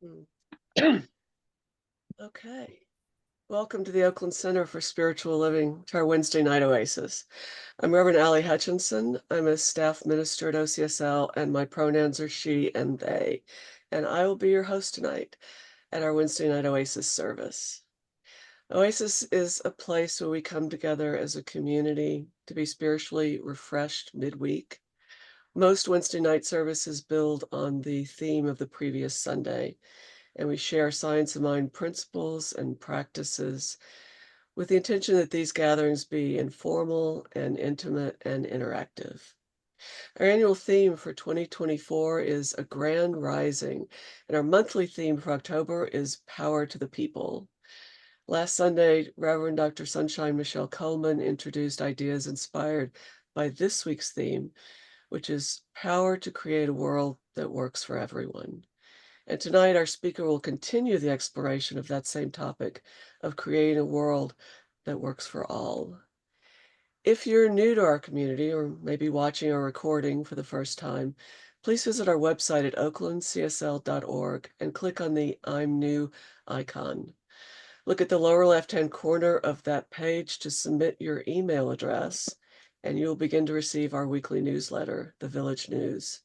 Mm. Okay. Welcome to the Oakland Center for Spiritual Living, to our Wednesday night oasis. I'm Reverend Allie Hutchinson. I'm a staff minister at OCSL, and my pronouns are she and they. And I will be your host tonight at our Wednesday night oasis service. Oasis is a place where we come together as a community to be spiritually refreshed midweek. Most Wednesday night services build on the theme of the previous Sunday, and we share science of mind principles and practices with the intention that these gatherings be informal and intimate and interactive. Our annual theme for 2024 is A Grand Rising, and our monthly theme for October is Power to the People. Last Sunday, Reverend Dr. Sunshine Michelle Coleman introduced ideas inspired by this week's theme, which is Power to Create a World that Works for Everyone. And tonight, our speaker will continue the exploration of that same topic of creating a world that works for all. If you're new to our community or maybe watching our recording for the first time, please visit our website at oaklandcsl.org and click on the I'm New icon. Look at the lower left-hand corner of that page to submit your email address, and you'll begin to receive our weekly newsletter, The Village News.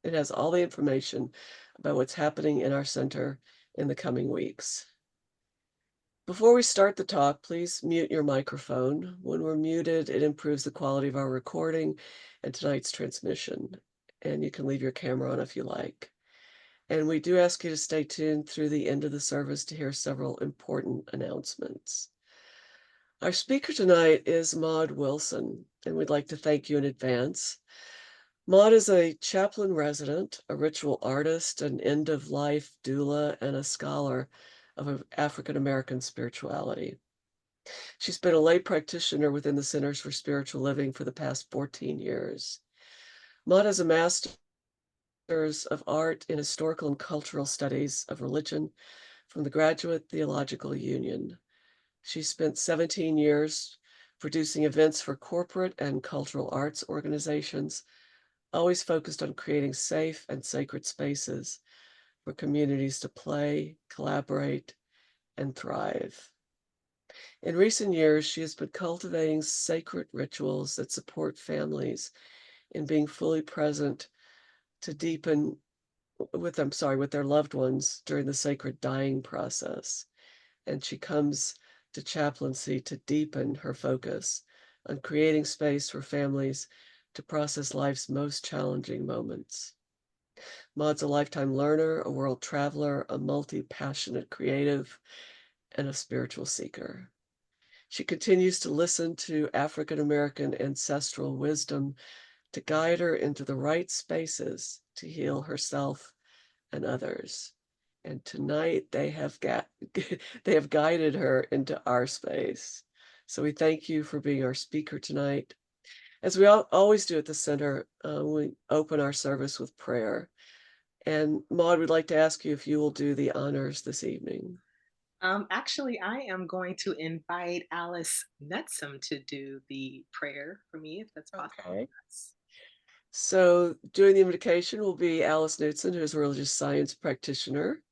It has all the information about what's happening in our center in the coming weeks. Before we start the talk, please mute your microphone. When we're muted, it improves the quality of our recording and tonight's transmission. And you can leave your camera on if you like. And we do ask you to stay tuned through the end of the service to hear several important announcements. Our speaker tonight is Maude Wilson, and we'd like to thank you in advance. Maude is a chaplain resident, a ritual artist, an end-of-life doula, and a scholar of African American spirituality. She's been a lay practitioner within the Centers for Spiritual Living for the past 14 years. Maude has a master's of art in historical and cultural studies of religion from the Graduate Theological Union. She spent 17 years producing events for corporate and cultural arts organizations, always focused on creating safe and sacred spaces for communities to play, collaborate, and thrive. In recent years, she has been cultivating sacred rituals that support families in being fully present to deepen with their loved ones during the sacred dying process. And she comes to chaplaincy to deepen her focus on creating space for families to process life's most challenging moments. Maude's a lifetime learner, a world traveler, a multi-passionate creative, and a spiritual seeker. She continues to listen to African American ancestral wisdom to guide her into the right spaces to heal herself and others. And tonight they have guided her into our space. So we thank you for being our speaker tonight. As we always do at the center, we open our service with prayer. And Maude, would like to ask you if you will do the honors this evening. Actually, I am going to invite Alice Nutsum to do the prayer for me, if that's possible. Okay. Yes. So doing the invocation will be Alice Knudsen, who is a religious science practitioner.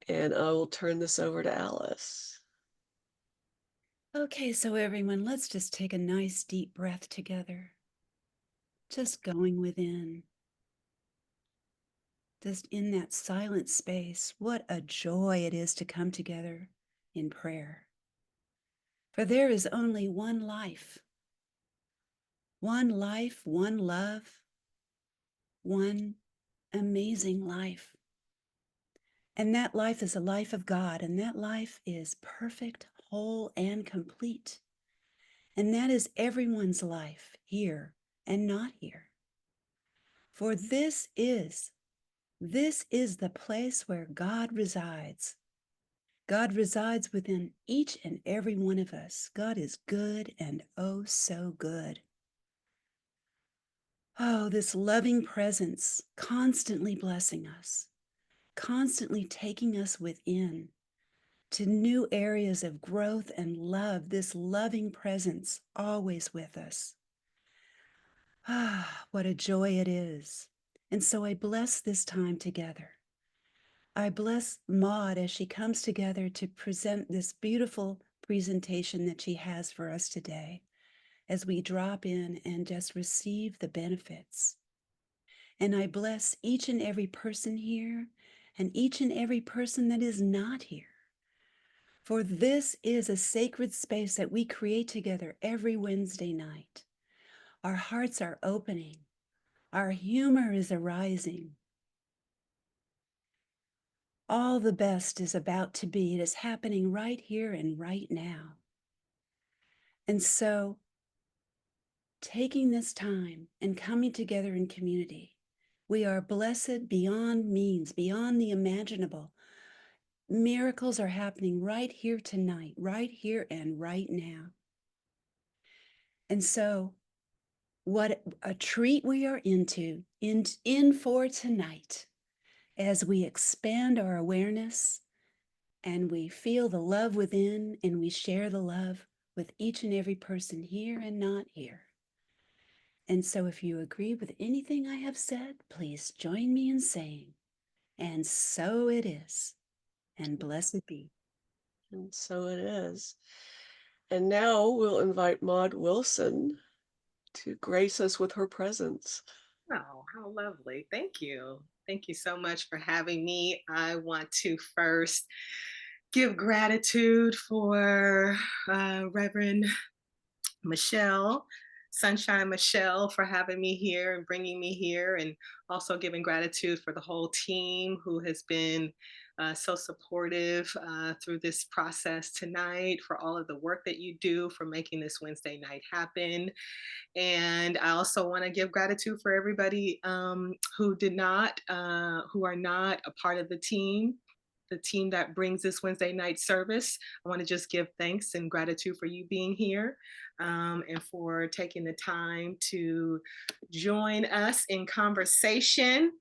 And I will turn this over to Alice. Okay, so everyone, let's just take a nice deep breath together. Just going within. Just in that silent space, what a joy it is to come together in prayer. For there is only one life, one love, one amazing life. And that life is a life of God, and that life is perfect, whole, and complete. And that is everyone's life, here and not here. For this is the place where God resides. God resides within each and every one of us. God is good and oh so good. Oh, this loving presence constantly blessing us, constantly taking us within to new areas of growth and love, this loving presence always with us. Ah, what a joy it is. And so I bless this time together. I bless Maude as she comes together to present this beautiful presentation that she has for us today, as we drop in and just receive the benefits. And I bless each and every person here and each and every person that is not here. For this is a sacred space that we create together every Wednesday night. Our hearts are opening. Our humor is arising. All the best is about to be. It is happening right here and right now. And so, taking this time and coming together in community, we are blessed beyond means, beyond the imaginable. Miracles are happening right here tonight, right here and right now. And so, what a treat we are in for tonight as we expand our awareness and we feel the love within and we share the love with each and every person here and not here. And so if you agree with anything I have said, please join me in saying, and so it is, and blessed be. And so it is. And now we'll invite Maude Wilson to grace us with her presence. Oh, how lovely. Thank you. Thank you so much for having me. I want to first give gratitude for Reverend Michelle, Sunshine Michelle, for having me here and bringing me here, and also giving gratitude for the whole team who has been so supportive through this process tonight, for all of the work that you do, for making this Wednesday night happen. And I also want to give gratitude for everybody who are not a part of the team that brings this Wednesday night service. I want to just give thanks and gratitude for you being here and for taking the time to join us in conversation.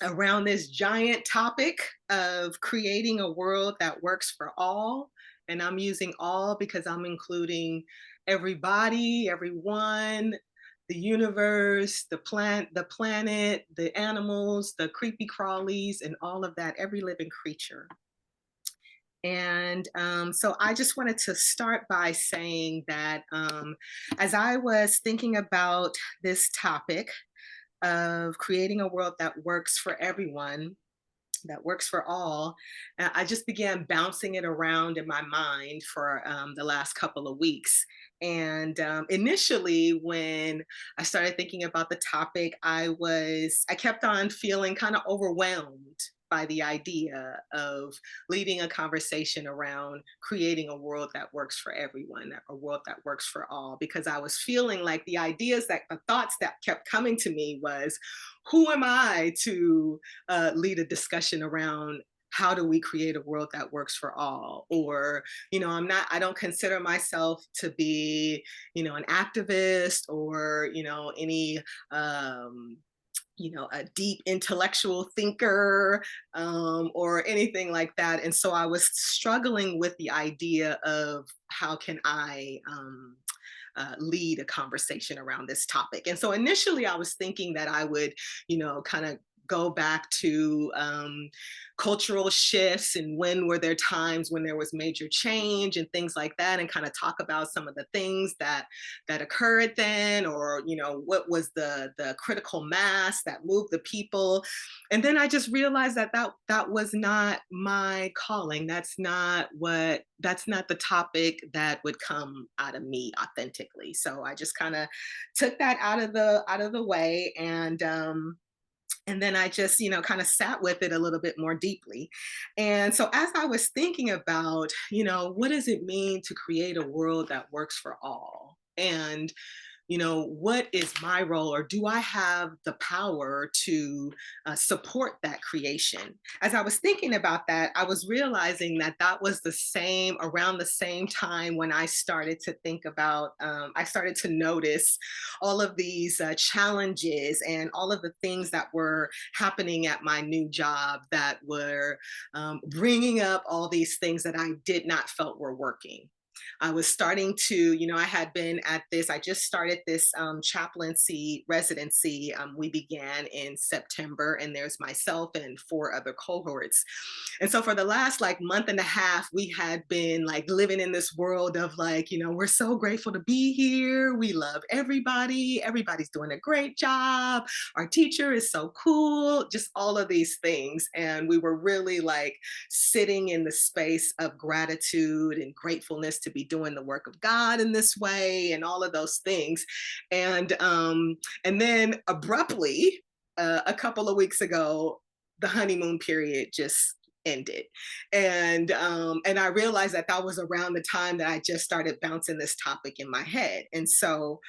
Around this giant topic of creating a world that works for all. And I'm using all because I'm including everybody, everyone, the universe, the planet, the animals, the creepy crawlies, and all of that, every living creature. And so I just wanted to start by saying that as I was thinking about this topic, of creating a world that works for everyone, that works for all, I just began bouncing it around in my mind for the last couple of weeks. And initially, when I started thinking about the topic, I kept on feeling kind of overwhelmed by the idea of leading a conversation around creating a world that works for everyone, a world that works for all, because I was feeling like the thoughts that kept coming to me was, who am I to lead a discussion around how do we create a world that works for all? Or, I don't consider myself to be, an activist or, any, a deep intellectual thinker or anything like that. And so I was struggling with the idea of how can I lead a conversation around this topic. And so initially I was thinking that I would, kind of go back to cultural shifts and when were there times when there was major change and things like that, and kind of talk about some of the things that occurred then, or what was the critical mass that moved the people. And then I just realized that was not my calling. That's not the topic that would come out of me authentically. So I just kind of took that out of the way, and then I just, kind of sat with it a little bit more deeply. And so as I was thinking about, what does it mean to create a world that works for all? And what is my role, or do I have the power to support that creation? As I was thinking about that, I was realizing that was around the same time when I started to think about, I started to notice all of these challenges and all of the things that were happening at my new job that were bringing up all these things that I did not felt were working. I was starting to, I had been at this, I just started this chaplaincy residency. We began in September, and there's myself and 4 other cohorts. And so for the last like month and a half, we had been like living in this world of like, we're so grateful to be here. We love everybody. Everybody's doing a great job. Our teacher is so cool, just all of these things. And we were really like sitting in the space of gratitude and gratefulness to be doing the work of God in this way and all of those things. And then abruptly, a couple of weeks ago, the honeymoon period just ended. And I realized that that was around the time that I just started bouncing this topic in my head. And so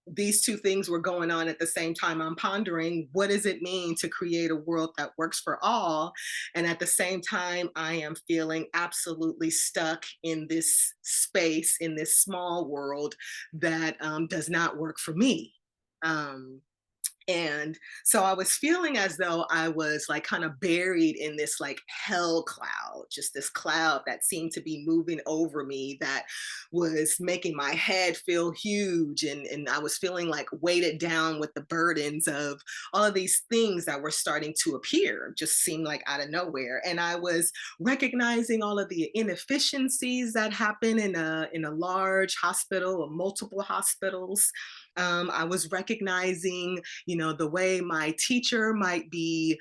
these two things were going on at the same time. I'm pondering, what does it mean to create a world that works for all? And at the same time, I am feeling absolutely stuck in this space, in this small world that does not work for me. And so I was feeling as though I was like kind of buried in this like hell cloud, just this cloud that seemed to be moving over me, that was making my head feel huge. And I was feeling like weighted down with the burdens of all of these things that were starting to appear, just seemed like out of nowhere. And I was recognizing all of the inefficiencies that happen in a large hospital or multiple hospitals. I was recognizing, the way my teacher might be,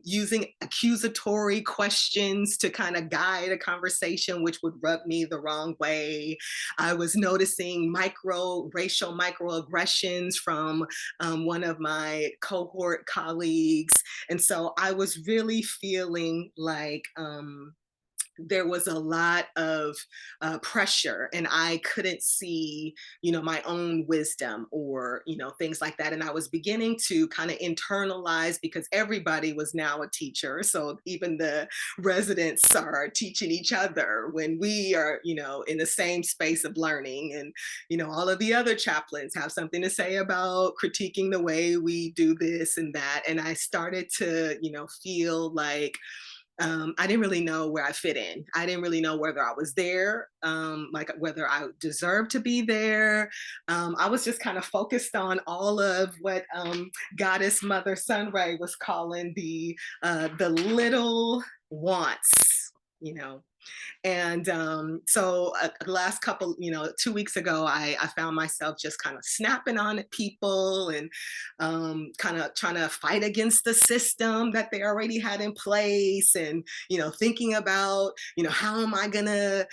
using accusatory questions to kind of guide a conversation, which would rub me the wrong way. I was noticing racial microaggressions from one of my cohort colleagues. And so I was really feeling like, there was a lot of pressure, and I couldn't see, my own wisdom, or, things like that. And I was beginning to kind of internalize, because everybody was now a teacher. So even the residents are teaching each other when we are, in the same space of learning. And, all of the other chaplains have something to say about critiquing the way we do this and that. And I started to, feel like, I didn't really know where I fit in. I didn't really know whether I was there, like whether I deserved to be there. I was just kind of focused on all of what Goddess Mother Sunray was calling the little wants, you know. And so the last couple, 2 weeks ago, I found myself just kind of snapping on at people, and kind of trying to fight against the system that they already had in place. And, thinking about, how am I going to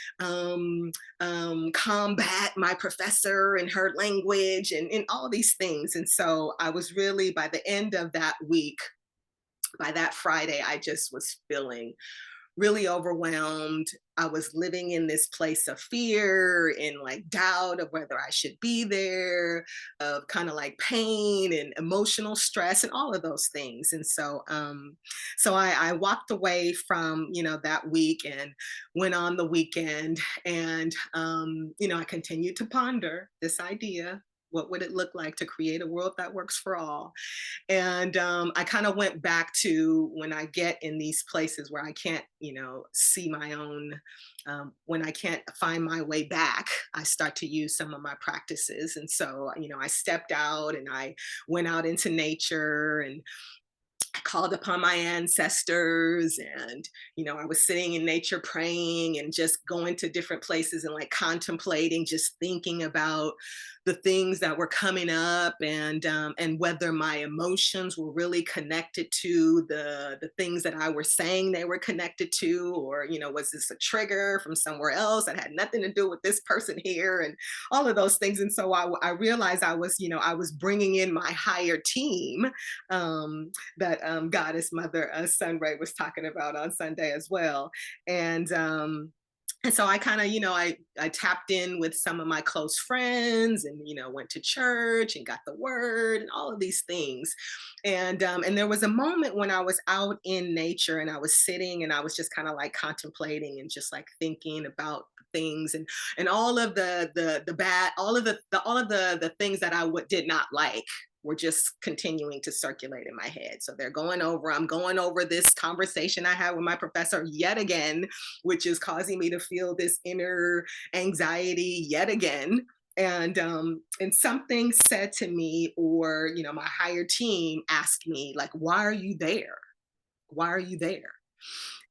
combat my professor and her language, and all these things. And so I was really, by the end of that week, by that Friday, I just was feeling really overwhelmed. I was living in this place of fear and like doubt of whether I should be there, of kind of like pain and emotional stress and all of those things. And so I walked away from, that week, and went on the weekend. And, I continued to ponder this idea. What would it look like to create a world that works for all? And I kind of went back to, when I get in these places where I can't, see my own, when I can't find my way back, I start to use some of my practices. And so, I stepped out, and I went out into nature, and I called upon my ancestors. And, I was sitting in nature praying, and just going to different places, and like contemplating, just thinking about the things that were coming up, and whether my emotions were really connected to the things that I were saying they were connected to, or, was this a trigger from somewhere else that had nothing to do with this person here, and all of those things. And so I realized I was bringing in my higher team, that Goddess Mother Sunray was talking about on Sunday as well. And so I kind of, I tapped in with some of my close friends, and, went to church and got the word and all of these things. And there was a moment when I was out in nature, and I was sitting, and I was just kind of like contemplating, and just like thinking about things, and all of the bad, all of the things that I did not like were just continuing to circulate in my head. So I'm going over this conversation I had with my professor yet again, which is causing me to feel this inner anxiety yet again. And something said to me, or my higher team asked me, like, why are you there? Why are you there?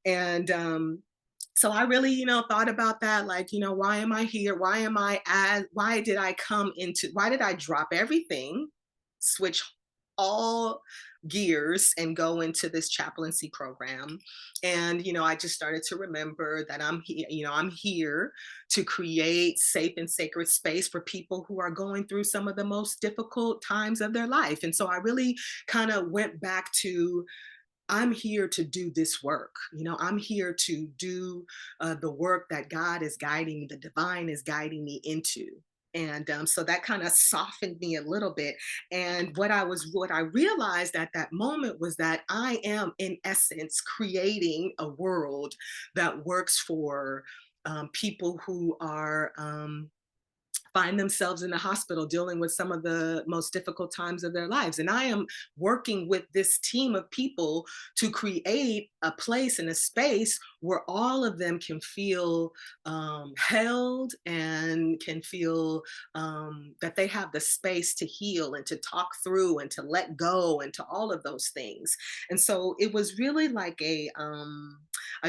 And so I really, thought about that, like, why am I here? Why did I drop everything, switch all gears and go into this chaplaincy program? And, I just started to remember that I'm here to create safe and sacred space for people who are going through some of the most difficult times of their life. And so I really kind of went back to, I'm here to do this work. I'm here to do the work that God is guiding me, the divine is guiding me into. And so that kind of softened me a little bit. And what I realized at that moment was that I am, in essence, creating a world that works for people who are find themselves in the hospital dealing with some of the most difficult times of their lives. And I am working with this team of people to create a place and a space where all of them can feel held and can feel that they have the space to heal and to talk through and to let go and to all of those things. And so it was really like a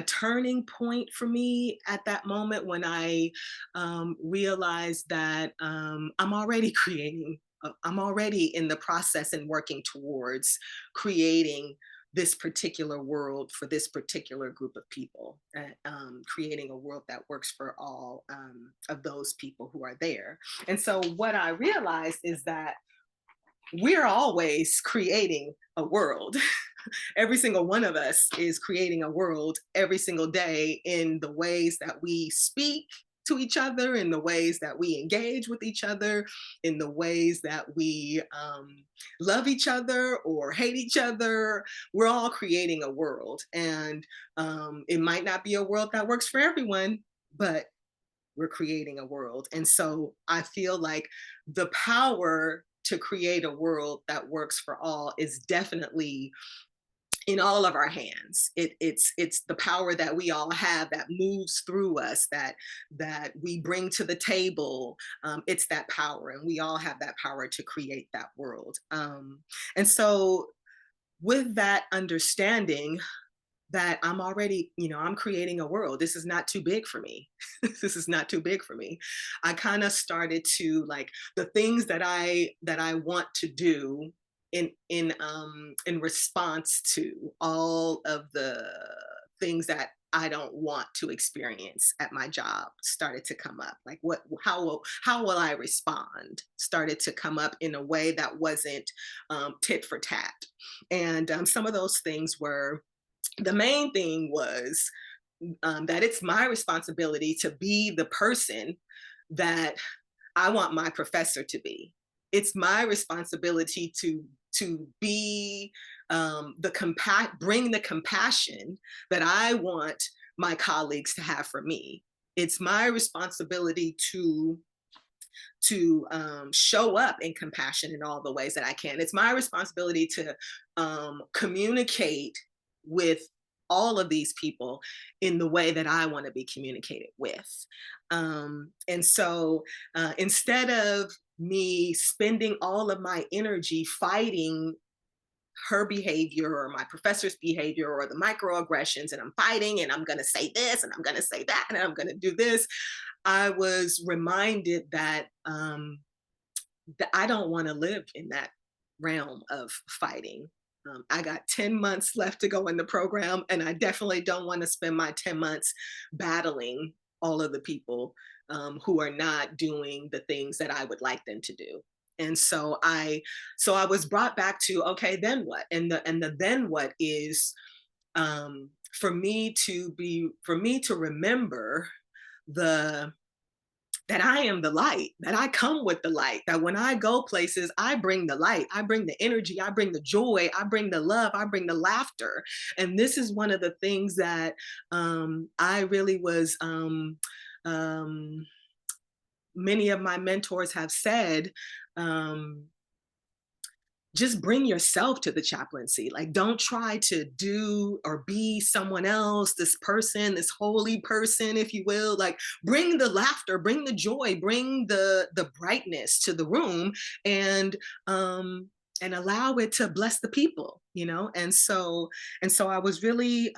turning point for me at that moment when I realized that I'm already in the process and working towards creating this particular world for this particular group of people, creating a world that works for all of those people who are there. And so what I realized is that we're always creating a world. Every single one of us is creating a world every single day in the ways that we speak to each other, in the ways that we engage with each other, in the ways that we love each other or hate each other. We're all creating a world. And it might not be a world that works for everyone, but we're creating a world. And so I feel like the power to create a world that works for all is definitely in all of our hands. It's the power that we all have that moves through us, that we bring to the table. It's that power, and we all have that power to create that world. And so, with that understanding, that I'm creating a world. This is not too big for me. This is not too big for me. I kind of started to, like, the things that I want to do in response to all of the things that I don't want to experience at my job started to come up. Like, how will I respond? Started to come up in a way that wasn't tit for tat. And some of those things were, the main thing was that it's my responsibility to be the person that I want my professor to be. It's my responsibility to be bring the compassion that I want my colleagues to have for me. It's my responsibility to show up in compassion in all the ways that I can. It's my responsibility to communicate with all of these people in the way that I want to be communicated with. And so instead of me spending all of my energy fighting her behavior or my professor's behavior or the microaggressions, and I'm fighting and I'm going to say this and I'm going to say that and I'm going to do this, I was reminded that I don't want to live in that realm of fighting. I got 10 months left to go in the program, and I definitely don't want to spend my 10 months battling all of the people who are not doing the things that I would like them to do. And so I was brought back to, okay, then what? And the then what is, for me to remember the that I am the light, that I come with the light, that when I go places, I bring the light, I bring the energy, I bring the joy, I bring the love, I bring the laughter. And this is one of the things that I really was, many of my mentors have said, um, just bring yourself to the chaplaincy. Like, don't try to do or be someone else, this person, this holy person, if you will. Like, bring the laughter, bring the joy, bring the brightness to the room, and um and allow it to bless the people, you know. And so I was really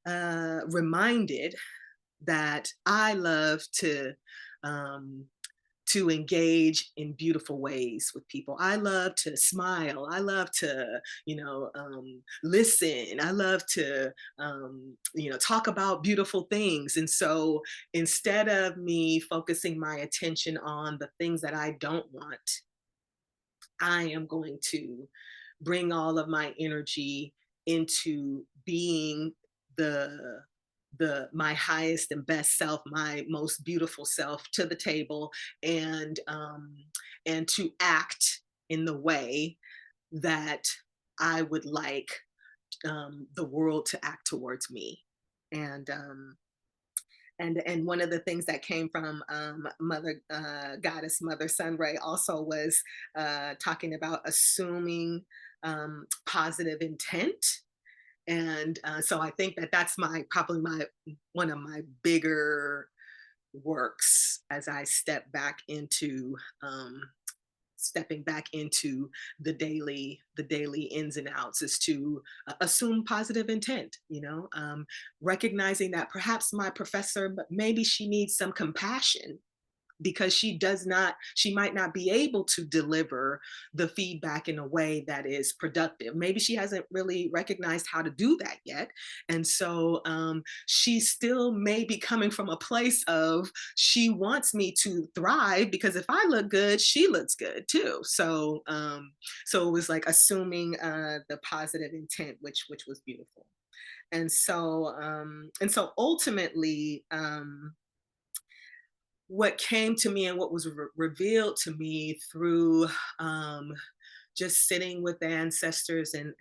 reminded that I love um to engage in beautiful ways with people. I love to smile. I love to, listen. I love to, talk about beautiful things. And so instead of me focusing my attention on the things that I don't want, I am going to bring all of my energy into being the my highest and best self, my most beautiful self to the table, and to act in the way that I would like the world to act towards me. And and one of the things that came from Mother Goddess Mother Sunray also was talking about assuming positive intent. And so I think that that's my probably my one of my bigger works as I stepping back into the daily ins and outs, is to assume positive intent, recognizing that perhaps my professor, but maybe she needs some compassion, because she might not be able to deliver the feedback in a way that is productive. Maybe she hasn't really recognized how to do that yet. And so she still may be coming from a place of, she wants me to thrive, because if I look good, she looks good too. So it was like assuming the positive intent, which was beautiful. And so ultimately, what came to me and what was revealed to me through um, just sitting with the ancestors, and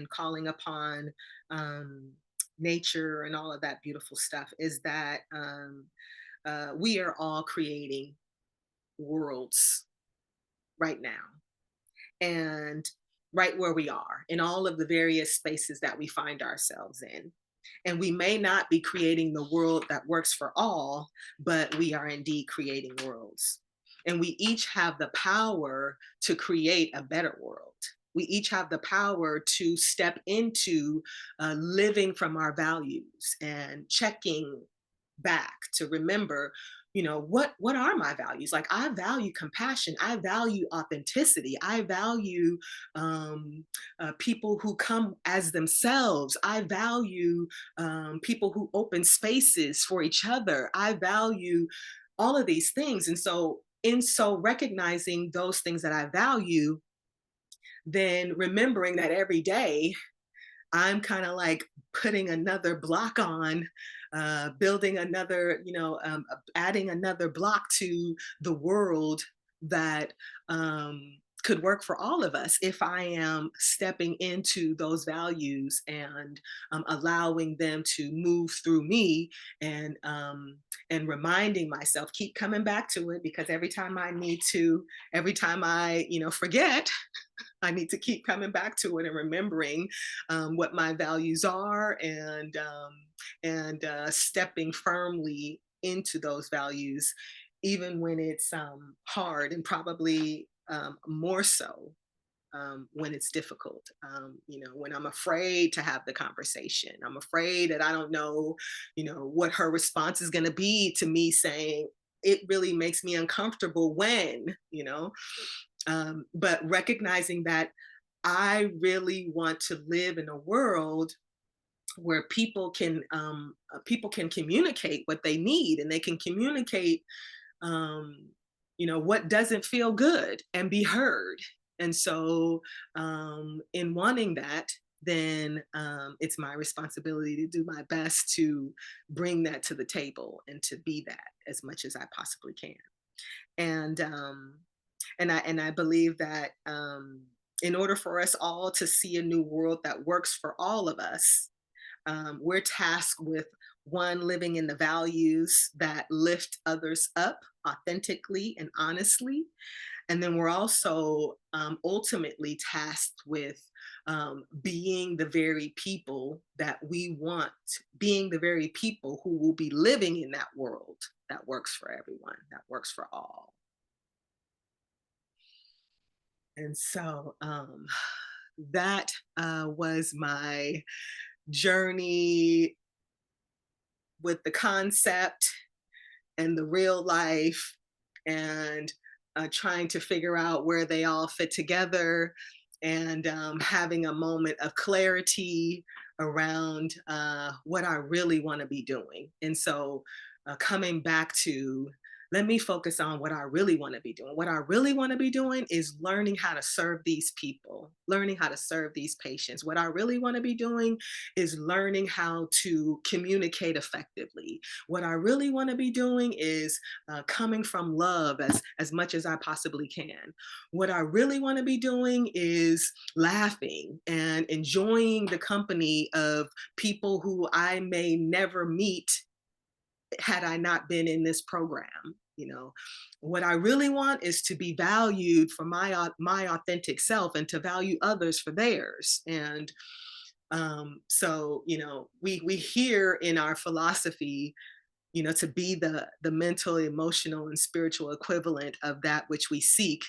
calling upon um, nature and all of that beautiful stuff, is that we are all creating worlds right now, and right where we are in all of the various spaces that we find ourselves in. And we may not be creating the world that works for all, but we are indeed creating worlds. And we each have the power to create a better world. We each have the power to step into living from our values, and checking back to remember, what are my values. Like, I value compassion, I value authenticity, I value people who come as themselves, I value people who open spaces for each other, I value all of these things. And so recognizing those things that I value, then remembering that every day I'm kind of like putting another block on, building another, adding another block to the world that could work for all of us, if I am stepping into those values, and allowing them to move through me, and reminding myself, keep coming back to it, because every time I, forget, I need to keep coming back to it, and remembering what my values are, and stepping firmly into those values, even when it's hard, and probably more so when it's difficult. When I'm afraid to have the conversation, I'm afraid that I don't know, what her response is going to be to me saying, it really makes me uncomfortable when, but recognizing that I really want to live in a world where people can communicate what they need, and they can communicate what doesn't feel good, and be heard. And so in wanting that, then it's my responsibility to do my best to bring that to the table, and to be that as much as I possibly can. And um, and I believe that in order for us all to see a new world that works for all of us, we're tasked with, one, living in the values that lift others up authentically and honestly, And then we're also ultimately tasked with being the very people that we want, being the very people who will be living in that world that works for everyone, that works for all. And so that was my journey with the concept and the real life, and trying to figure out where they all fit together, and having a moment of clarity around what I really want to be doing. And so coming back to, let me focus on what I really want to be doing. What I really want to be doing is learning how to serve these people, learning how to serve these patients. What I really want to be doing is learning how to communicate effectively. What I really want to be doing is coming from love as much as I possibly can. What I really want to be doing is laughing and enjoying the company of people who I may never meet had I not been in this program. You know, what I really want is to be valued for my authentic self, and to value others for theirs. And so, you know, we hear in our philosophy, you know, to be the mental, emotional, and spiritual equivalent of that which we seek.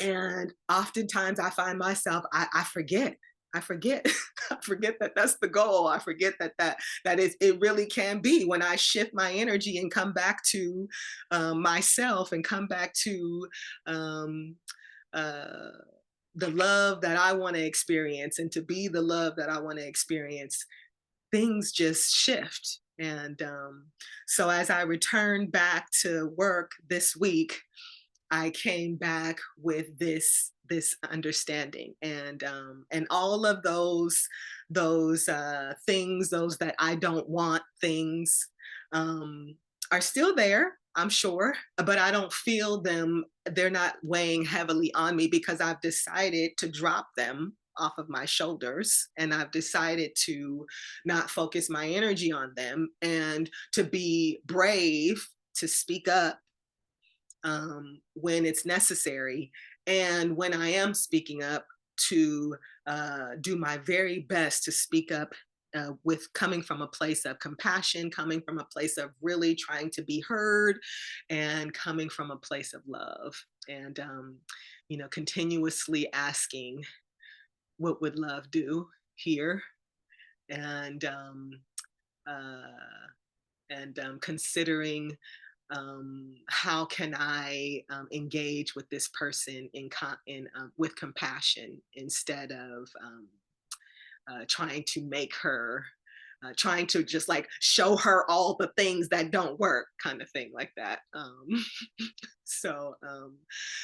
And oftentimes I find myself, I forget. I forget. I forget that that's the goal. I forget that is, it really can be, when I shift my energy and come back to myself, and come back to um, uh, the love that I want to experience, and to be the love that I want to experience. Things just shift. And so as I returned back to work this week, I came back with this understanding, and all of those things, those that I don't want things, um, are still there, I'm sure, but I don't feel them. They're not weighing heavily on me, because I've decided to drop them off of my shoulders, and I've decided to not focus my energy on them, and to be brave to speak up when it's necessary. And when I am speaking up, to do my very best to speak up with coming from a place of compassion, coming from a place of really trying to be heard, and coming from a place of love. And, you know, continuously asking, what would love do here? And, considering how can I engage with this person with compassion, instead of trying to make her, trying to just like show her all the things that don't work, kind of thing, like that. So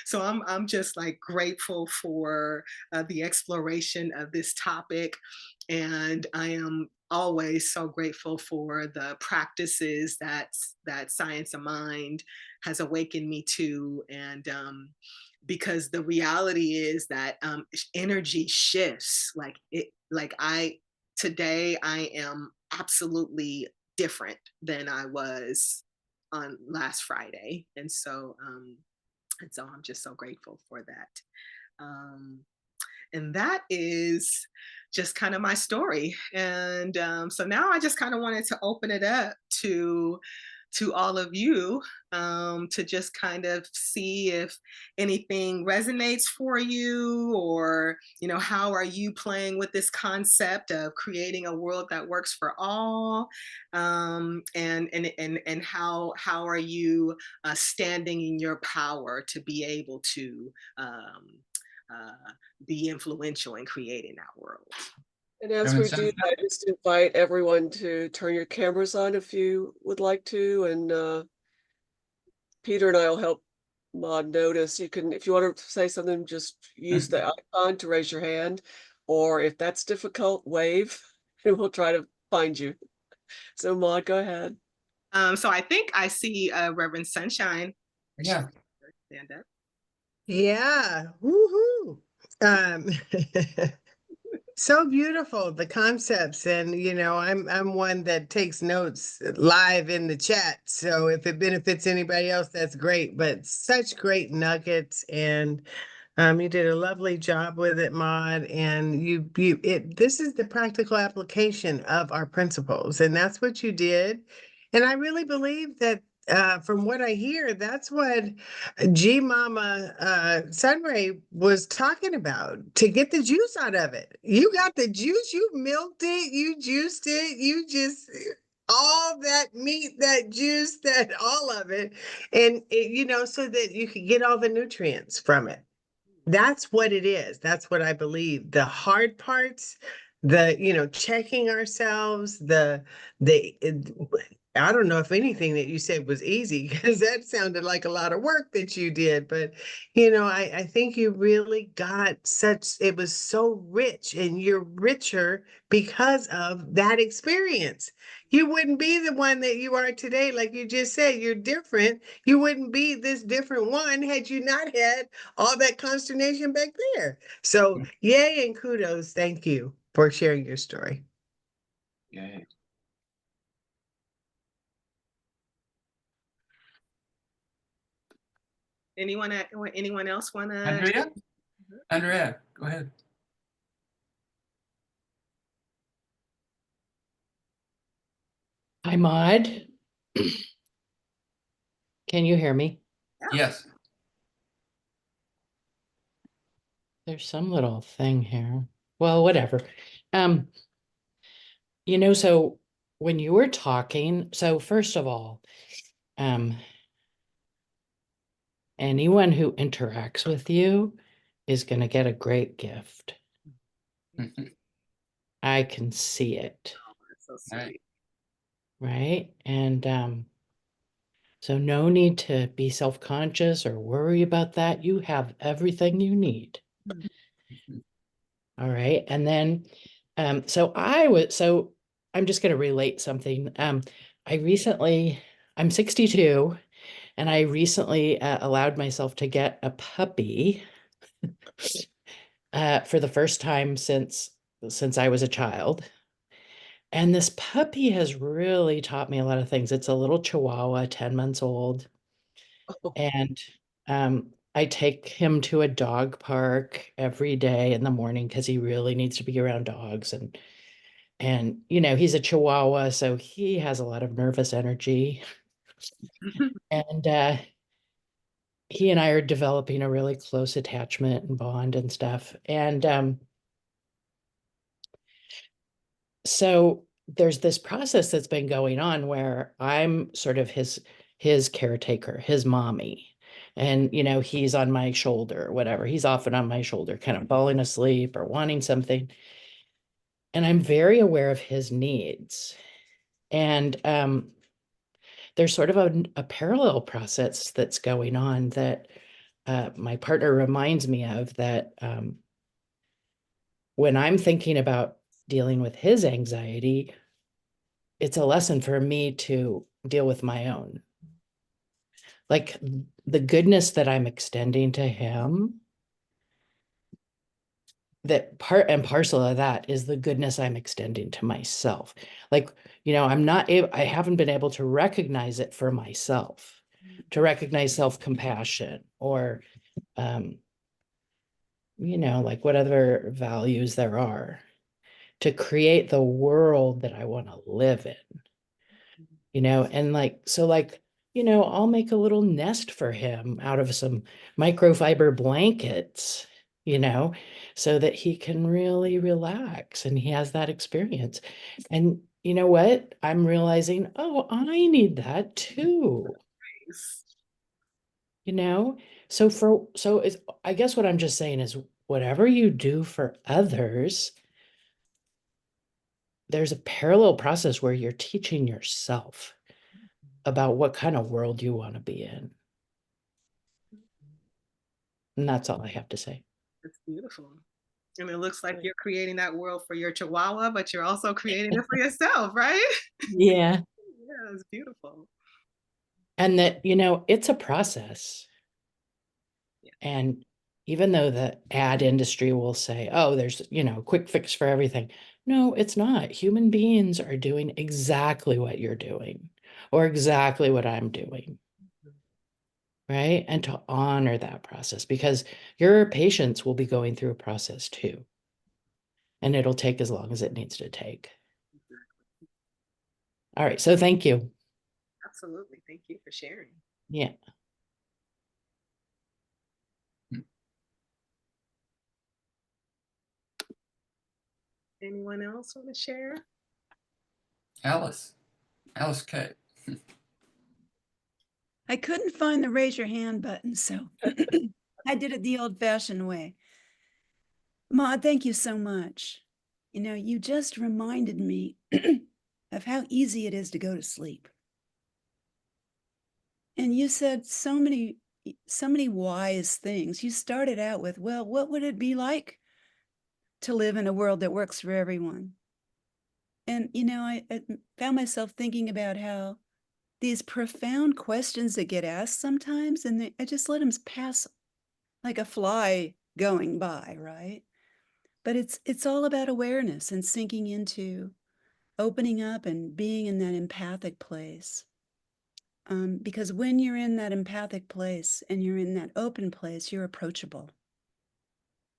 so I'm just like grateful for the exploration of this topic, and I am always so grateful for the practices that Science of Mind has awakened me to. And because the reality is that energy shifts, like I today I am absolutely different than I was on last Friday. And so I'm just so grateful for that. And that is just kind of my story. And so now I just kind of wanted to open it up to all of you, to just kind of see if anything resonates for you, or, you know, how are you playing with this concept of creating a world that works for all, and how are you standing in your power to be able to be influential in creating that world. And as Reverend we do Sunshine? that, just invite everyone to turn your cameras on if you would like to, and Peter and I will help Maude notice. You can, if you want to say something, just use the icon to raise your hand, or if that's difficult, wave, and we'll try to find you. So Maude, go ahead. So I think I see Reverend Sunshine. Yeah. Stand up. Yeah. Woohoo. Um, So beautiful, the concepts. And I'm one that takes notes live in the chat. So if it benefits anybody else, that's great. But such great nuggets, and you did a lovely job with it, Maude. And this is the practical application of our principles, and that's what you did. And I really believe that from what I hear, that's what G Mama Sunray was talking about, to get the juice out of it. You got the juice, you milked it, you juiced it, you just all that meat, that juice, that all of it, and so that you could get all the nutrients from it. That's what it is. That's what I believe. The hard parts, checking ourselves, I don't know if anything that you said was easy, because that sounded like a lot of work that you did. But, I think you really it was so rich, and you're richer because of that experience. You wouldn't be the one that you are today. Like you just said, you're different. You wouldn't be this different one had you not had all that consternation back there. So, yay and kudos. Thank you for sharing your story. Yay. Anyone else want to? Andrea, go ahead. Hi, Maude. Can you hear me? Yes. There's some little thing here. Well, whatever. So when you were talking, so first of all, anyone who interacts with you is going to get a great gift. I can see it. Oh, that's so sweet. Right? And so no need to be self-conscious or worry about that. You have everything you need. All right. And then, so I'm just going to relate something. I'm 62, and I recently allowed myself to get a puppy for the first time since I was a child. And this puppy has really taught me a lot of things. It's a little Chihuahua, 10 months old. And I take him to a dog park every day in the morning because he really needs to be around dogs. And he's a Chihuahua, so he has a lot of nervous energy. And he and I are developing a really close attachment and bond and stuff. And so there's this process that's been going on where I'm sort of his caretaker, his mommy. And he's on my shoulder or whatever. He's often on my shoulder, kind of falling asleep or wanting something. And I'm very aware of his needs. And there's sort of a parallel process that's going on that my partner reminds me of, that when I'm thinking about dealing with his anxiety, it's a lesson for me to deal with my own. Like the goodness that I'm extending to him, that part and parcel of that is the goodness I'm extending to myself. Like, I haven't been able to recognize it for myself, to recognize self-compassion or, like what other values there are to create the world that I want to live in, and I'll make a little nest for him out of some microfiber blankets, so that he can really relax and he has that experience. And you know what? I'm realizing, oh, I need that too. I guess what I'm just saying is, whatever you do for others, there's a parallel process where you're teaching yourself about what kind of world you want to be in. And that's all I have to say. It's beautiful. And it looks like you're creating that world for your Chihuahua, but you're also creating it for yourself, right? Yeah. Yeah, it's beautiful. And that, it's a process. Yeah. And, even though the ad industry will say, oh, there's, a quick fix for everything. No, it's not. Human beings are doing exactly what you're doing or exactly what I'm doing. Right? And to honor that process, because your patients will be going through a process too. And it'll take as long as it needs to take. All right. So thank you. Absolutely. Thank you for sharing. Yeah. Anyone else want to share? Alice K. I couldn't find the raise your hand button, so I did it the old fashioned way. Maude, thank you so much. You just reminded me of how easy it is to go to sleep. And you said so many wise things. You started out with, well, what would it be like to live in a world that works for everyone? And, I found myself thinking about how these profound questions that get asked sometimes, and I just let them pass like a fly going by, right? But it's all about awareness and sinking into opening up and being in that empathic place. Because when you're in that empathic place and you're in that open place, you're approachable.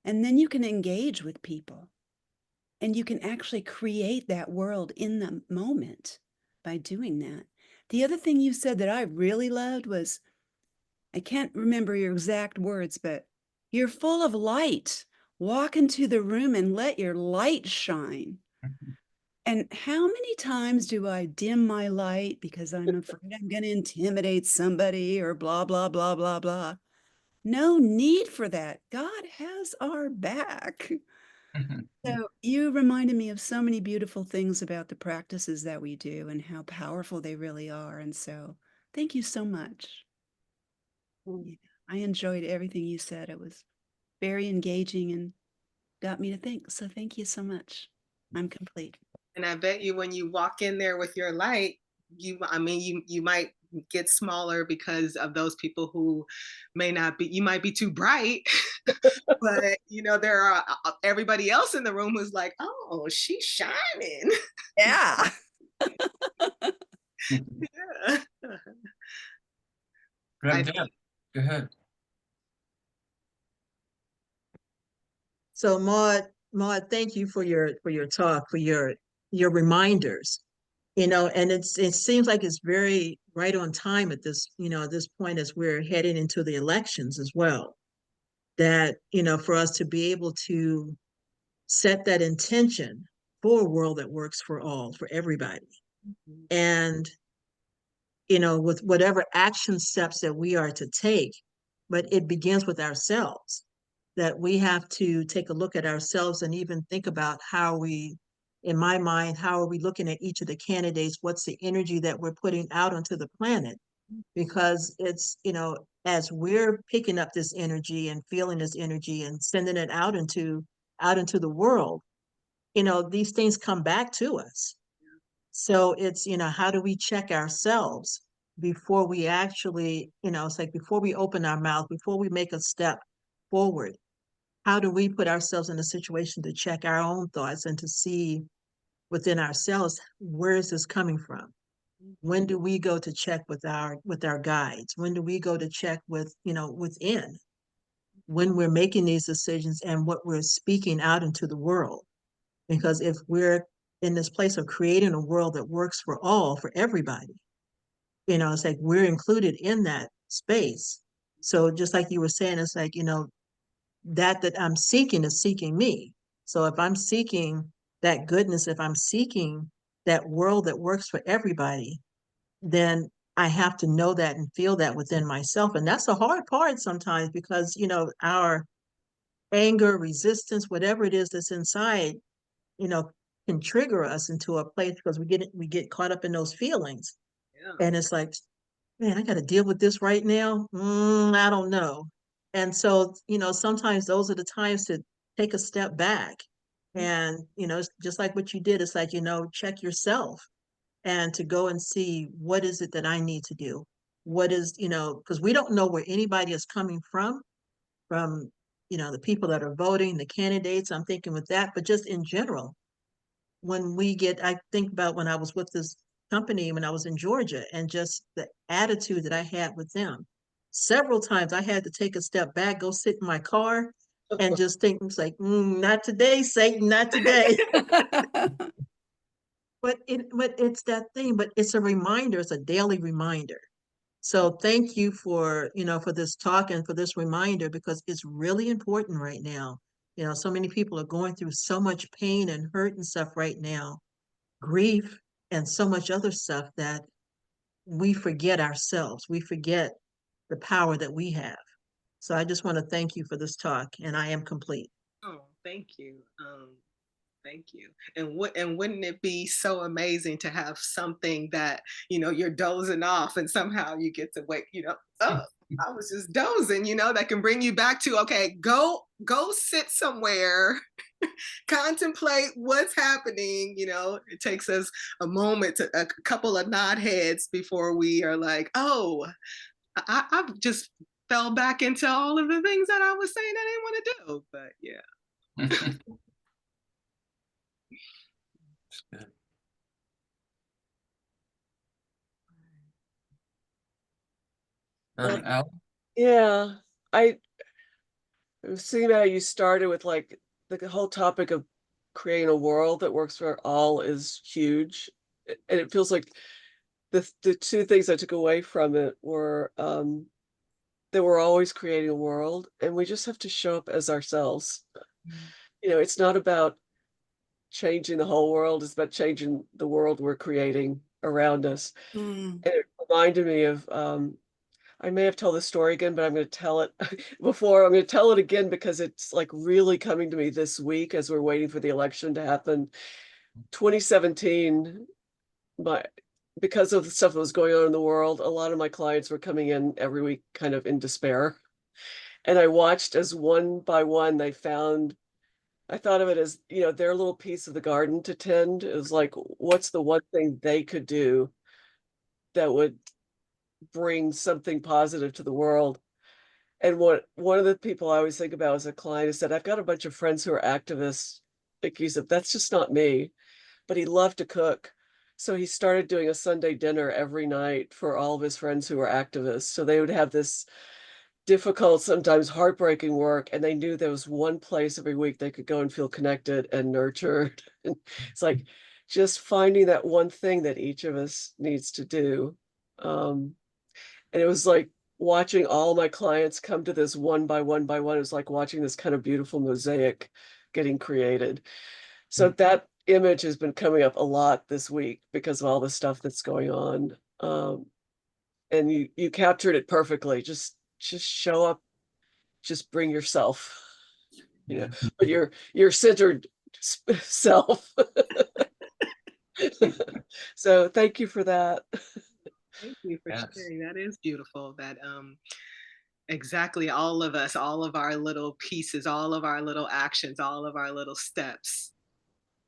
And then you can engage with people and you can actually create that world in the moment by doing that. The other thing you said that I really loved was, I can't remember your exact words, but you're full of light. Walk into the room and let your light shine. And how many times do I dim my light because I'm afraid I'm going to intimidate somebody or blah, blah, blah, blah, blah? No need for that. God has our back. So you reminded me of so many beautiful things about the practices that we do and how powerful they really are. And so thank you so much. Yeah, I enjoyed everything you said. It was very engaging and got me to think. So thank you so much. I'm complete. And I bet you when you walk in there with your light, you might get smaller because of those people who you might be too bright, but there are everybody else in the room who's like, oh, she's shining. Yeah. Yeah. Go ahead. So Maude, thank you for your talk, for your reminders. And it seems like it's very right on time at this point as we're heading into the elections as well. That, for us to be able to set that intention for a world that works for all, for everybody. And, with whatever action steps that we are to take, but it begins with ourselves, that we have to take a look at ourselves and even think about in my mind, how are we looking at each of the candidates? What's the energy that we're putting out onto the planet? Because it's, as we're picking up this energy and feeling this energy and sending it out into the world, these things come back to us. So it's, how do we check ourselves before we actually, it's like before we open our mouth, before we make a step forward, how do we put ourselves in a situation to check our own thoughts and to see within ourselves, where is this coming from? When do we go to check with our guides? When do we go to check within? When we're making these decisions and what we're speaking out into the world. Because if we're in this place of creating a world that works for all, for everybody, it's like we're included in that space. So just like you were saying, it's like, that I'm seeking is seeking me. So if I'm seeking that goodness, if I'm seeking that world that works for everybody, then I have to know that and feel that within myself. And that's the hard part sometimes because, our anger, resistance, whatever it is that's inside, you know, can trigger us into a place because we get caught up in those feelings. Yeah. And it's like, man, I got to deal with this right now. I don't know. And so, sometimes those are the times to take a step back. And, it's just like what you did, it's like, check yourself and to go and see what is it that I need to do? What is, because we don't know where anybody is coming from the people that are voting, the candidates, I'm thinking with that, but just in general, I think about when I was with this company when I was in Georgia and just the attitude that I had with them. Several times I had to take a step back, go sit in my car and just think, it's like, not today, Satan, not today. But it's that thing, but it's a reminder, it's a daily reminder. So thank you for, for this talk and for this reminder because it's really important right now. So many people are going through so much pain and hurt and stuff right now, grief and so much other stuff that we forget ourselves. We forget the power that we have. So I just want to thank you for this talk and I am complete. Oh, thank you. Thank you. And wouldn't it be so amazing to have something that, you're dozing off and somehow you get to wake, oh, I was just dozing, that can bring you back to, okay, go sit somewhere, contemplate what's happening. It takes us a couple of nod heads before we are like, oh, I've just fell back into all of the things that I was saying I didn't want to do. But yeah. Good. Reverend Al? Yeah, I was thinking about how you started with like the whole topic of creating a world that works for all is huge. And it feels like the two things I took away from it were that we're always creating a world and we just have to show up as ourselves. It's not about changing the whole world, it's about changing the world we're creating around us. And it reminded me of I may have told this story again, but I'm going to tell it before. I'm going to tell it again because it's like really coming to me this week as we're waiting for the election to happen. 2017, because of the stuff that was going on in the world, a lot of my clients were coming in every week kind of in despair. And I watched as one by one they found, I thought of it as, their little piece of the garden to tend. It was like, what's the one thing they could do that would bring something positive to the world? And one of the people I always think about as a client is that I've got a bunch of friends who are activists. Like he said, that's just not me. But he loved to cook. So he started doing a Sunday dinner every night for all of his friends who were activists. So they would have this difficult, sometimes heartbreaking work, and they knew there was one place every week they could go and feel connected and nurtured. And it's like just finding that one thing that each of us needs to do. And it was like watching all my clients come to this one by one by one. It was like watching this kind of beautiful mosaic getting created. So that image has been coming up a lot this week because of all the stuff that's going on. And you captured it perfectly. Just show up, just bring yourself, but your centered self. So thank you for that. Thank you for Yes. sharing. That is beautiful. That exactly all of us, all of our little pieces, all of our little actions, all of our little steps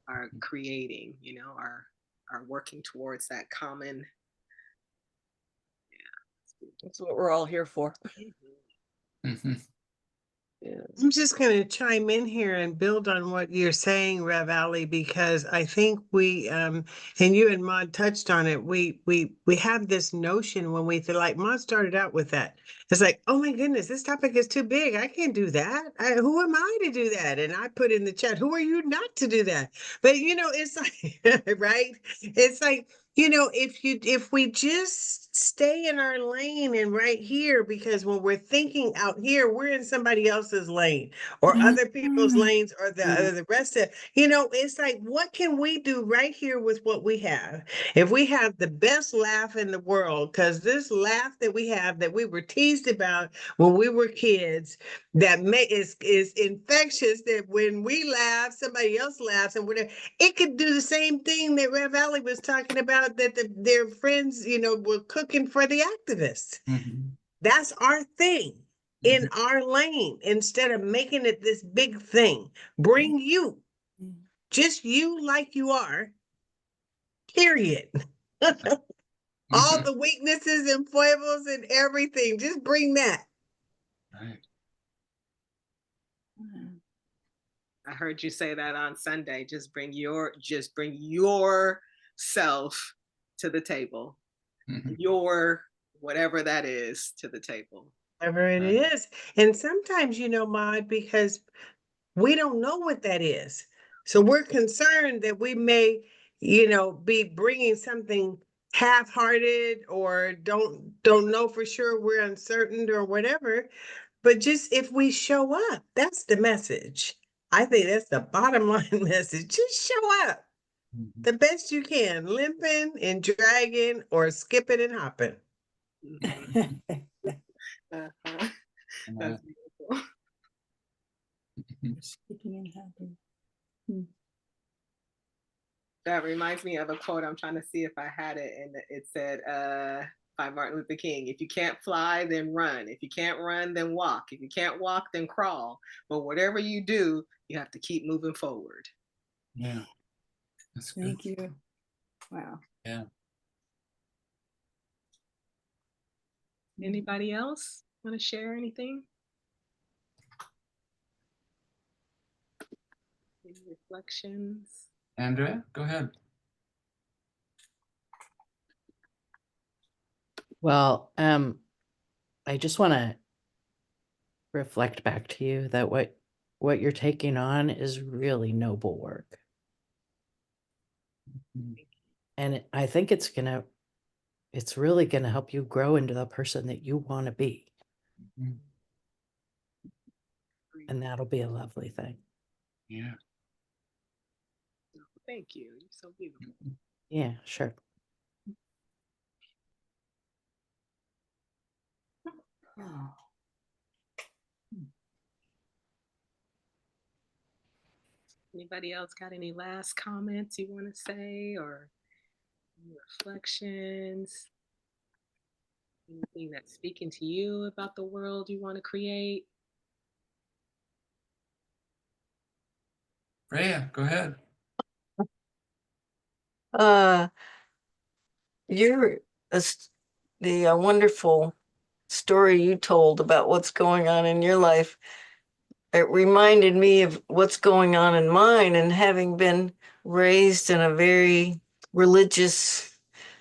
are creating, are working towards that common. Yeah. That's what we're all here for. Mhm. Yeah. I'm just going to chime in here and build on what you're saying, Rev Ali, because I think we, and you and Maude touched on it. We have this notion when we feel like Maude started out with that. It's like, oh my goodness, this topic is too big. I can't do that. Who am I to do that? And I put in the chat, who are you not to do that? But it's like, right? It's like, if we just stay in our lane and right here, because when we're thinking out here, we're in somebody else's lane or other people's lanes or the rest of, it's like, what can we do right here with what we have? If we have the best laugh in the world, because this laugh that we have that we were teased about when we were kids, is infectious, that when we laugh, somebody else laughs and whatever. It could do the same thing that Rev Ali was talking about, that their friends, were cooking for the activists. Mhm. That's our thing in our lane. Instead of making it this big thing, bring you, just you like you are, period. All Mhm. the weaknesses and foibles and everything, just bring that. Right. I heard you say that on Sunday. Just bring yourself to the table. Your whatever that is to the table. Whatever it is. And sometimes, Maude, because we don't know what that is. So we're concerned that we may, be bringing something half-hearted or don't know for sure, we're uncertain or whatever. But just if we show up, that's the message. I think that's the bottom line message. Just show up the best you can, limping and dragging or skipping and hopping. Uh-huh. That's beautiful. Speaking and happy. That reminds me of a quote. I'm trying to see if I had it, and it said by Martin Luther King, if you can't fly, then run. If you can't run, then walk. If you can't walk, then crawl. But whatever you do, you have to keep moving forward. Yeah. That's good. Thank you. Wow. Yeah. Anybody else want to share anything? Any reflections? Andrea, go ahead. Well, I just want to reflect back to you that what you're taking on is really noble work. And I think it's really gonna help you grow into the person that you want to be. And that'll be a lovely thing. Yeah. Thank you. You're so beautiful. Yeah, sure. Anybody else got any last comments you want to say or any reflections? Anything that's speaking to you about the world you want to create? Freya, go ahead. You're the wonderful story you told about what's going on in your life. It reminded me of what's going on in mine, and having been raised in a very religious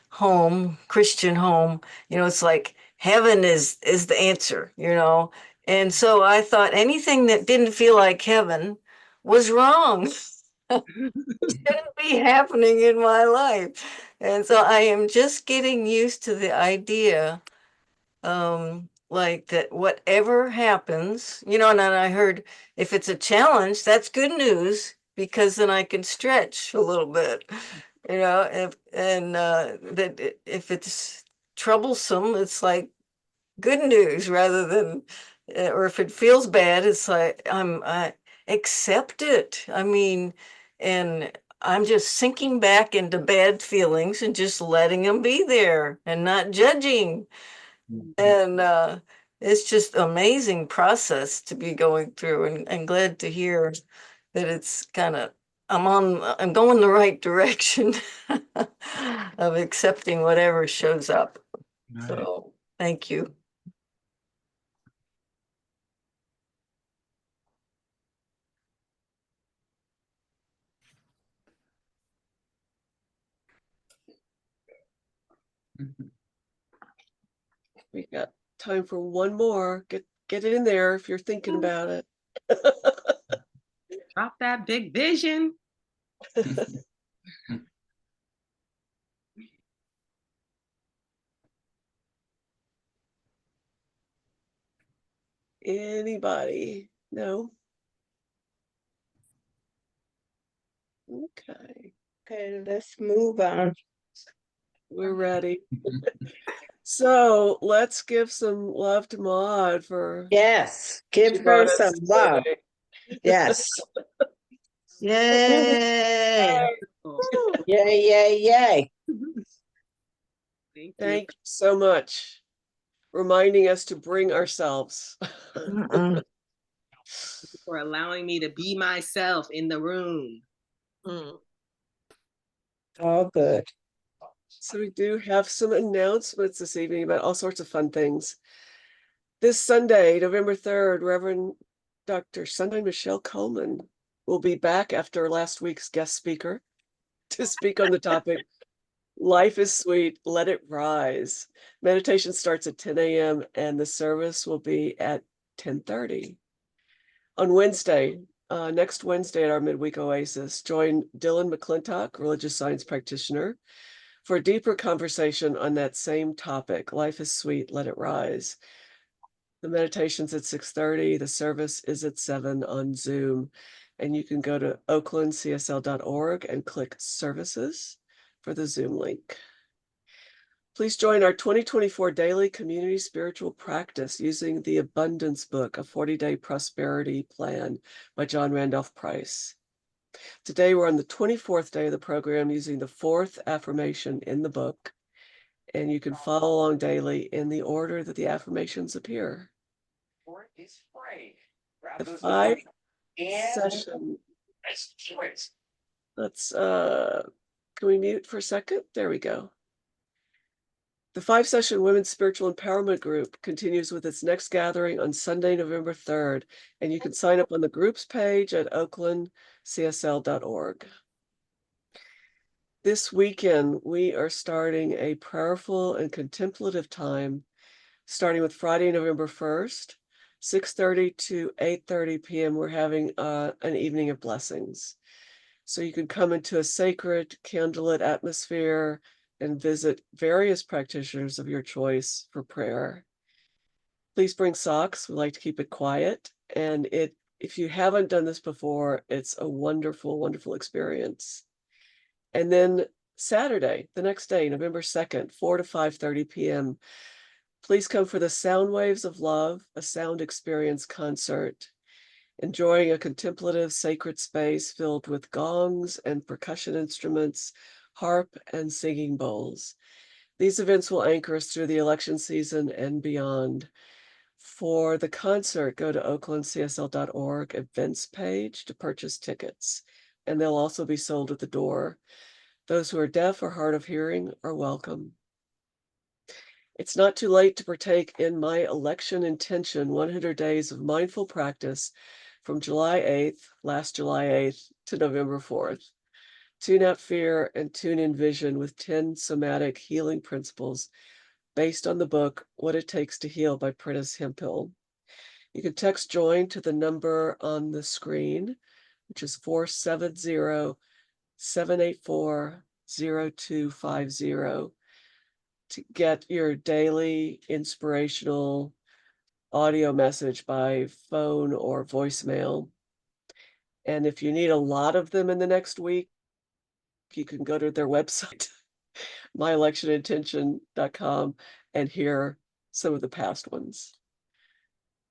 home, Christian home, it's like heaven is the answer, And so I thought anything that didn't feel like heaven was wrong. Shouldn't be happening in my life. And so I am just getting used to the idea, like that whatever happens, and then I heard if it's a challenge, that's good news because then I can stretch a little bit, that if it's troublesome, it's like good news rather than, or if it feels bad, it's like I accept it. I mean, and I'm just sinking back into bad feelings and just letting them be there and not judging. And it's just amazing process to be going through, and glad to hear that it's kind of I'm going the right direction of accepting whatever shows up. Right. So thank you. We got time for one more. Get it in there if you're thinking about it. Drop that big vision. Anybody? No? Okay, Okay, let's move on. we're ready. So let's give some love to Maude for Yes, she give her brought us some love. today. Yes. Yay. Oh, Yay, yay, yay. thank you. Thank you so much. Reminding us to bring ourselves. Mm-mm. For allowing me to be myself in the room. All good. So we do have some announcements this evening about all sorts of fun things. This Sunday, November 3rd, Reverend Dr. Sunshine Michelle Coleman will be back after last week's guest speaker to speak on the topic, Life is Sweet, Let It Rise. Meditation starts at 10 a.m. and the service will be at 10:30. On Wednesday, next Wednesday at our midweek oasis, join Dylan McClintock, religious science practitioner, for a deeper conversation on that same topic, Life is Sweet, Let It Rise. The meditation's at 6:30. The service is at 7 on Zoom. And you can go to oaklandcsl.org and click services for the Zoom link. Please join our 2024 daily community spiritual practice using the Abundance Book, a 40-day prosperity plan by John Randolph Price. Today, we're on the 24th day of the program using the fourth affirmation in the book, and you can follow along daily in the order that the affirmations appear. The 5 session. Let's, can we mute for a second? There we go. The 5-session Women's Spiritual Empowerment Group continues with its next gathering on Sunday, November 3rd, and you can sign up on the groups page at oaklandcsl.org. This weekend, we are starting a prayerful and contemplative time, starting with Friday, November 1st, 6:30 to 8:30 p.m. We're having an evening of blessings. So you can come into a sacred candlelit atmosphere and visit various practitioners of your choice for prayer. Please bring socks. We like to keep it quiet. And if you haven't done this before, it's a wonderful, wonderful experience. And then Saturday, the next day, November 2nd, 4 to 5:30 p.m., please come for the Sound Waves of Love, a sound experience concert, enjoying a contemplative sacred space filled with gongs and percussion instruments, harp and singing bowls. These events will anchor us through the election season and beyond. For the concert, go to oaklandcsl.org events page to purchase tickets, and they'll also be sold at the door. Those who are deaf or hard of hearing are welcome. It's not too late to partake in my election intention 100 days of mindful practice from last July 8th to November 4th. Tune out fear and tune in vision with 10 somatic healing principles based on the book, What It Takes to Heal by Prentice Hemphill. You can text JOIN to the number on the screen, which is 470-784-0250 to get your daily inspirational audio message by phone or voicemail. And if you need a lot of them in the next week, you can go to their website, myelectionintention.com, and hear some of the past ones.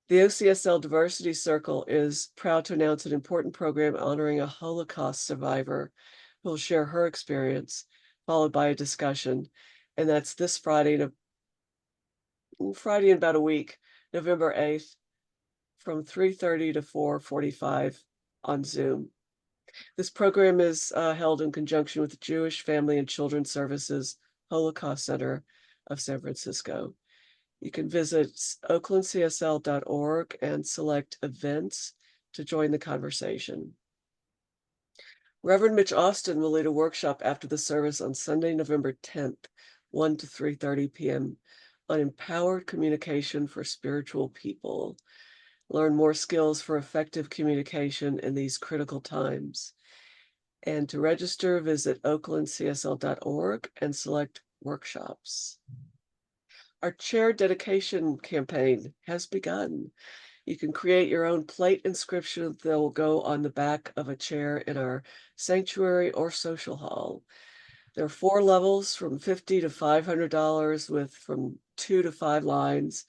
The OCSL Diversity Circle is proud to announce an important program honoring a Holocaust survivor who will share her experience, followed by a discussion. And that's this Friday in about a week, November 8th, from 3:30 to 4:45 on Zoom. This program is held in conjunction with the Jewish Family and Children's Services Holocaust Center of San Francisco. You can visit oaklandcsl.org and select events to join the conversation. Reverend Mitch Austin will lead a workshop after the service on Sunday, November 10th, 1 to 3:30 p.m. on empowered communication for spiritual people. Learn more skills for effective communication in these critical times. And to register, visit oaklandcsl.org and select workshops. Our chair dedication campaign has begun. You can create your own plate inscription that will go on the back of a chair in our sanctuary or social hall. There are 4 levels from $50 to $500 with from 2 to 5 lines.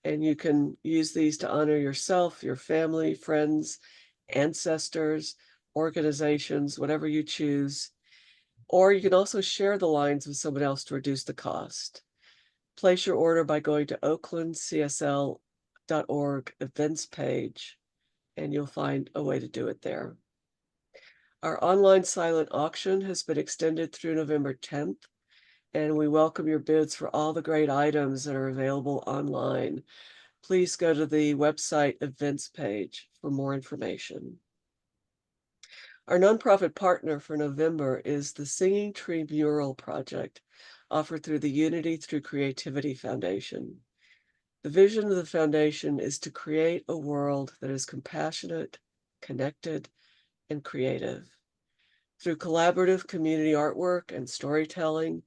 And you can use these to honor yourself, your family, friends, ancestors, organizations, whatever you choose. Or you can also share the lines with someone else to reduce the cost. Place your order by going to oaklandcsl.org events page, and you'll find a way to do it there. Our online silent auction has been extended through November 10th, and we welcome your bids for all the great items that are available online. please go to the website events page for more information. Our nonprofit partner for November is the Singing Tree Mural Project, offered through the Unity Through Creativity Foundation. The vision of the foundation is to create a world that is compassionate, connected, and creative. Through collaborative community artwork and storytelling,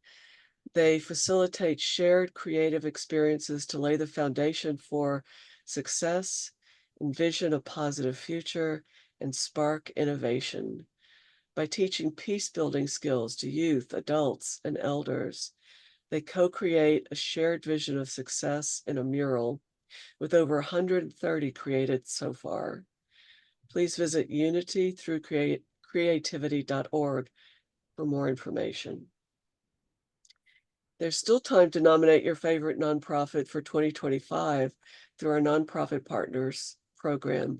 they facilitate shared creative experiences to lay the foundation for success, envision a positive future, and spark innovation. By teaching peace-building skills to youth, adults, and elders, they co-create a shared vision of success in a mural with over 130 created so far. Please visit unitythroughcreativity.org for more information. There's still time to nominate your favorite nonprofit for 2025 through our Nonprofit Partners program.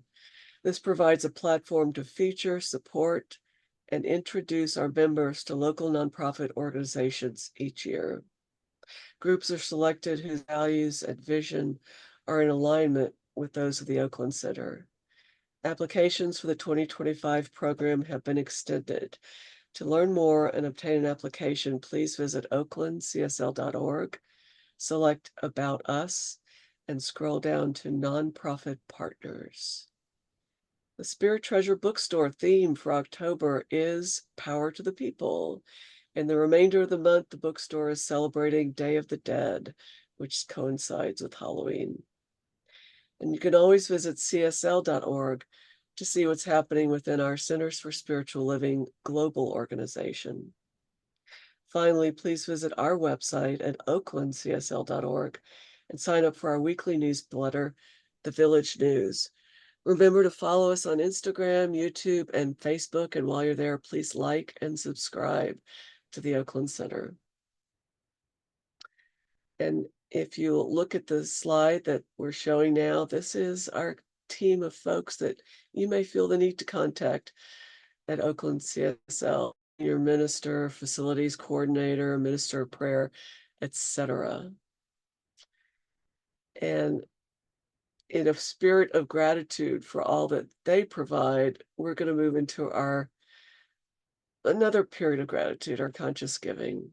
This provides a platform to feature, support, and introduce our members to local nonprofit organizations each year. Groups are selected whose values and vision are in alignment with those of the Oakland Center. Applications for the 2025 program have been extended. To learn more and obtain an application, please visit oaklandcsl.org, select About Us, and scroll down to Nonprofit Partners. The Spirit Treasure Bookstore theme for October is Power to the People. And the remainder of the month, the bookstore is celebrating Day of the Dead, which coincides with Halloween. And you can always visit csl.org to see what's happening within our Centers for Spiritual Living global organization. Finally, please visit our website at oaklandcsl.org and sign up for our weekly newsletter, The Village News. Remember to follow us on Instagram, YouTube, and Facebook. And while you're there, please like and subscribe to the Oakland Center. And if you look at the slide that we're showing now, this is our team of folks that you may feel the need to contact at Oakland CSL, your minister, facilities coordinator, minister of prayer, etc. And in a spirit of gratitude for all that they provide, we're going to move into another period of gratitude, our conscious giving.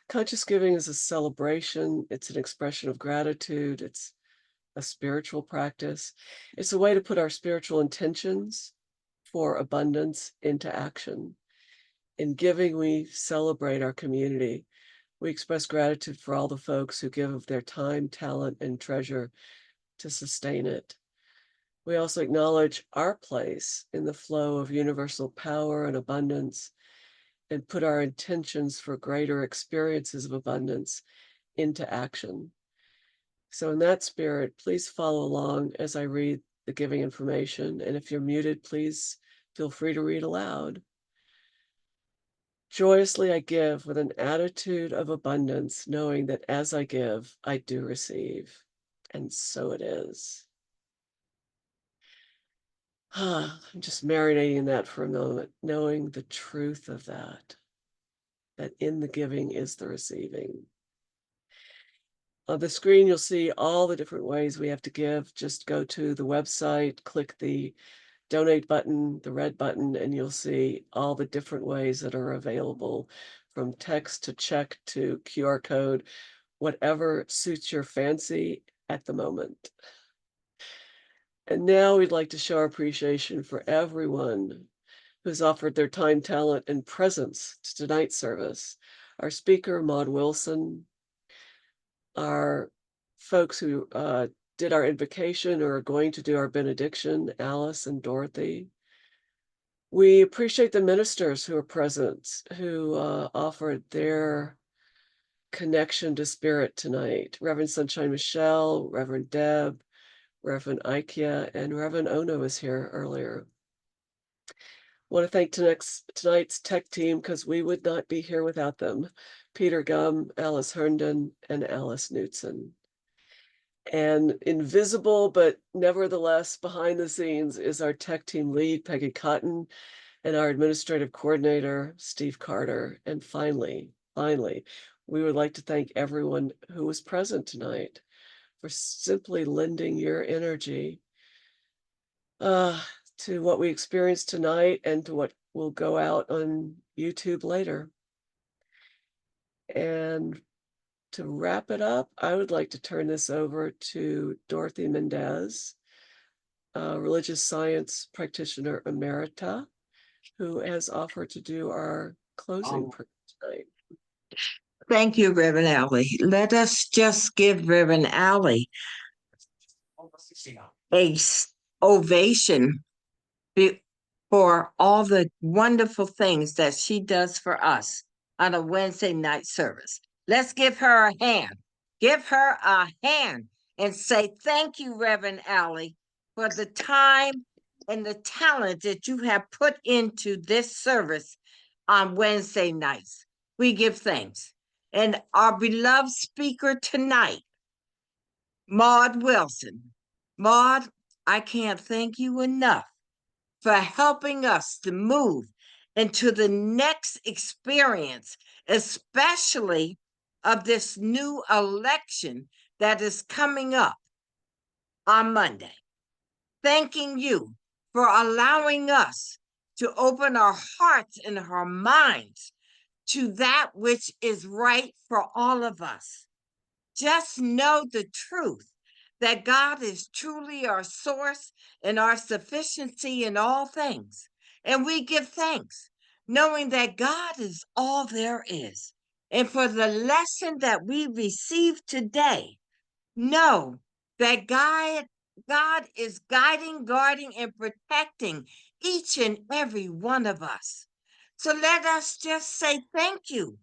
Conscious giving is a celebration. It's an expression of gratitude. It's a spiritual practice. It's a way to put our spiritual intentions for abundance into action. In giving, we celebrate our community. We express gratitude for all the folks who give of their time, talent, and treasure to sustain it. We also acknowledge our place in the flow of universal power and abundance and put our intentions for greater experiences of abundance into action. So in that spirit, please follow along as I read the giving information. And if you're muted, please feel free to read aloud. Joyously I give with an attitude of abundance, knowing that as I give, I do receive. And so it is. I'm just marinating in that for a moment, knowing the truth of that in the giving is the receiving. On the screen, you'll see all the different ways we have to give. Just go to the website, click the donate button, the red button, and you'll see all the different ways that are available, from text to check to QR code, whatever suits your fancy at the moment. And now we'd like to show our appreciation for everyone who's offered their time, talent, and presence to tonight's service. Our speaker, Maude Wilson, our folks who did our invocation or are going to do our benediction, Alice and Dorothy. We appreciate the ministers who are present, who offered their connection to spirit tonight. Reverend Sunshine Michelle, Reverend Deb, Reverend Ikea, and Reverend Ono was here earlier. I want to thank tonight's tech team, because we would not be here without them. Peter Gum, Alice Herndon, and Alice Knutson. And invisible, but nevertheless behind the scenes, is our tech team lead, Peggy Cotton, and our administrative coordinator, Steve Carter. And finally, we would like to thank everyone who was present tonight. for simply lending your energy to what we experienced tonight and to what will go out on YouTube later. And to wrap it up, I would like to turn this over to Dorothy Mendez, religious science practitioner emerita, who has offered to do our closing prayer tonight. Thank you, Reverend Alley. Let us just give Reverend Alley a ovation for all the wonderful things that she does for us on a Wednesday night service. Let's give her a hand. Give her a hand and say thank you, Reverend Alley, for the time and the talent that you have put into this service on Wednesday nights. We give thanks. And our beloved speaker tonight, Maude Wilson. Maude, I can't thank you enough for helping us to move into the next experience, especially of this new election that is coming up on Monday. Thanking you for allowing us to open our hearts and our minds to that which is right for all of us. Just know the truth that God is truly our source and our sufficiency in all things. And we give thanks, knowing that God is all there is. And for the lesson that we received today, know that God is guiding, guarding, and protecting each and every one of us. So let us just say thank you.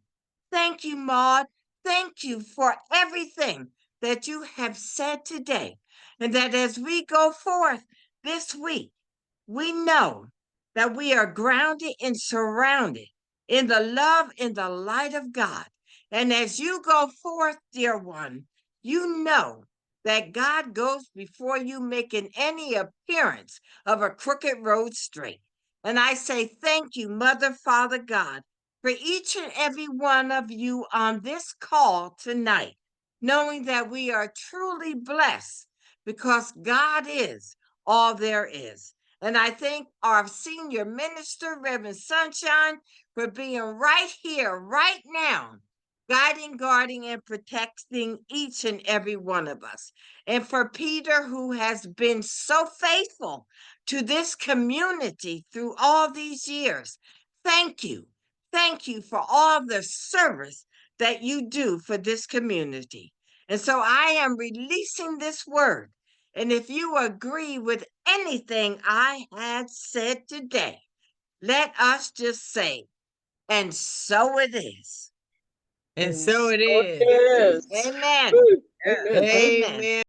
Thank you, Maude. Thank you for everything that you have said today. And that as we go forth this week, we know that we are grounded and surrounded in the love and the light of God. And as you go forth, dear one, you know that God goes before you, making any appearance of a crooked road straight. And I say thank you, Mother, Father, God, for each and every one of you on this call tonight, knowing that we are truly blessed because God is all there is. And I thank our senior minister, Reverend Sunshine, for being right here, right now, guiding, guarding, and protecting each and every one of us. And for Peter, who has been so faithful to this community through all these years, thank you. Thank you for all the service that you do for this community. And so I am releasing this word. And if you agree with anything I had said today, let us just say, and so it is. And so it So is. it is. Amen. Woo. Amen. Amen. Amen.